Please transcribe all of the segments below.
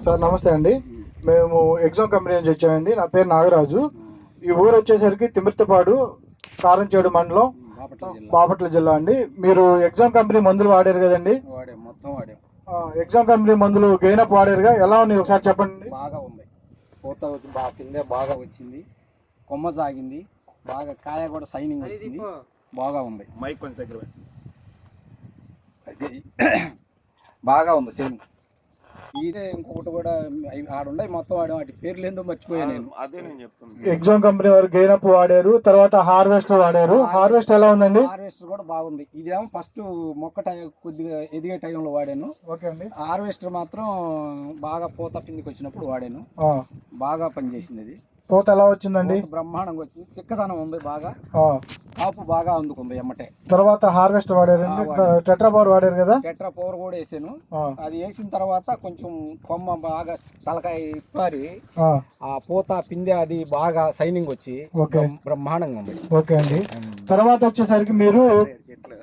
Sir నమస్తే అండి. మేము ఎగ్జామ్ కంపెనీ నుంచి వచ్చామండి. నా పేరు నాగరాజు. ఈ ఊరు వచ్చేసరికి తిమిర్తపాడు, కారంచేడు మండలం, బాపట్ల జిల్లా అండి. మీరు ఎగ్జామ్ కంపెనీ మందులు వాడారు కదండి? ఎగ్జామ్ కంపెనీ మందులు గెయినప్ వాడారుగా, ఎలా ఉన్నాయి ఒకసారి చెప్పండి. బాగా ఉంది, పూత కింద బాగా వచ్చింది, కొమ్మ సాగింది, బాగా కాయ కూడా సైనింగ్ వచ్చింది, బాగా ఉంది. మైక్ కొంచెం దగ్గర బాగా ఉంది చేను. ఇదే ఇంకొకటి కూడా ఆడుండే మొత్తం వాడాం, వాటి పేర్లు ఏందో మర్చిపోయా నేను. అదే నేను చెప్తాను. ఎగ్జామ్ కంపెనీ వారు గెయినప్ వాడారు, తర్వాత హార్వెస్టర్ వాడారు. హార్వెస్టర్ ఎలా ఉందండి? హార్వెస్టర్ కూడా బాగుంది. ఇదేమో ఫస్ట్ మొక్క కొద్దిగా ఎదిగే టైంలో వాడాను. ఓకే అండి. హార్వెస్టర్ మాత్రం బాగా పూత పిండికి వచ్చినప్పుడు వాడాను, బాగా పనిచేసింది. అది పూత ఎలా వచ్చిందండి? బ్రహ్మాండంగా వచ్చింది, సిక్కదనం ఉంది, బాగా కాపు బాగా అందుకుంది ఎమ్మటే. తర్వాత హార్వెస్టర్ వాడారు, టెట్రా పవర్ వాడారు కదా? టెట్రా పవర్ కూడా వేసాను. అది వేసిన తర్వాత కొంచెం కొమ్మ బాగా తలకాయ ఇప్పారి ఆ పూత పిండి అది బాగా సైనింగ్ వచ్చి బ్రహ్మాండంగా ఉంది. ఓకే అండి. తర్వాత వచ్చేసరికి మీరు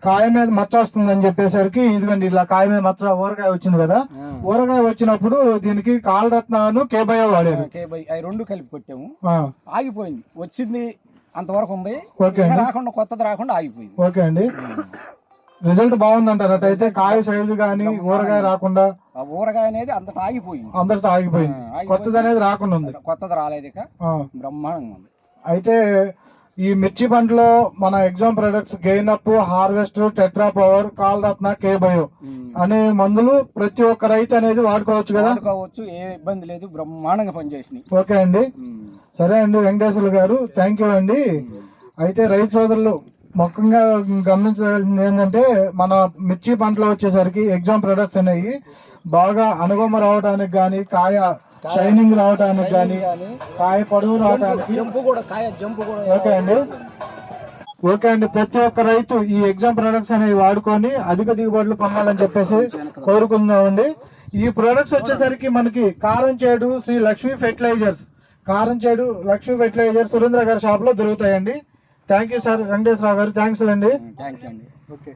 కాయ మీద మచ్చ వస్తుందని చెప్పేసరికి ఇదిగోండి ఇలా కాయ మీద మచ్చ ఊరగాయ వచ్చింది కదా, ఊరగాయ వచ్చినప్పుడు దీనికి కాలరత్నాను కేబయో వాడారు. అవి రెండు కలిపి కొట్టాము, ఆగిపోయింది. వచ్చింది అంతవరకు ఉంది, రాకుండా కొత్తది రాకుండా ఆగిపోయింది. ఓకే అండి. రిజల్ట్ బాగుందంటారు అటైతే? కాయ సైజు కానీ ఊరగాయ రాకుండా, ఊరగాయ అనేది అందరితో ఆగిపోయింది, కొత్తది అనేది రాకుండా ఉంది. కొత్తది రాలేదు, ఇక బ్రహ్మాండంగా ఉంది. అయితే ఈ మిర్చి పంటలో మన exam products GainUp, harvester, Tetra Power, Kalaratna, KBio అనే మందులు ప్రతి ఒక్క రైతు అనేది వాడుకోవచ్చు కదా? వాడుకోవచ్చు, ఏ ఇబ్బంది లేదు, బ్రహ్మాండంగా పనిచేసినాయి. ఓకే అండి, సరే అండి వెంకటేశ్వర గారు, థ్యాంక్ యూ అండి. అయితే రైతు సోదరులు ముఖ్యంగా గమనించాల్సింది ఏంటంటే, మన మిర్చి పంటలో వచ్చేసరికి ఎగ్జామ్ ప్రొడక్ట్స్ అనేవి బాగా అనుగమ రావడానికి కానీ, కాయ షైనింగ్ రావడానికి కానీ, కాయ పొడవు రావడానికి. ఓకే అండి. ప్రతి ఒక్క రైతు ఈ ఎగ్జామ్ ప్రొడక్ట్స్ అనేవి వాడుకొని అధిక దిగుబడులు పొందాలని చెప్పేసి కోరుకుందామండి. ఈ ప్రొడక్ట్స్ వచ్చేసరికి మనకి కారంచేడు శ్రీ లక్ష్మీ ఫెర్టిలైజర్స్, కారంచేడు లక్ష్మీ ఫెర్టిలైజర్స్ సురేంద్ర గారి షాప్ లో దొరుకుతాయండి. థ్యాంక్ యూ సార్ వెంకటేశ్వరరావు గారు, థ్యాంక్స్ అండి. ఓకే.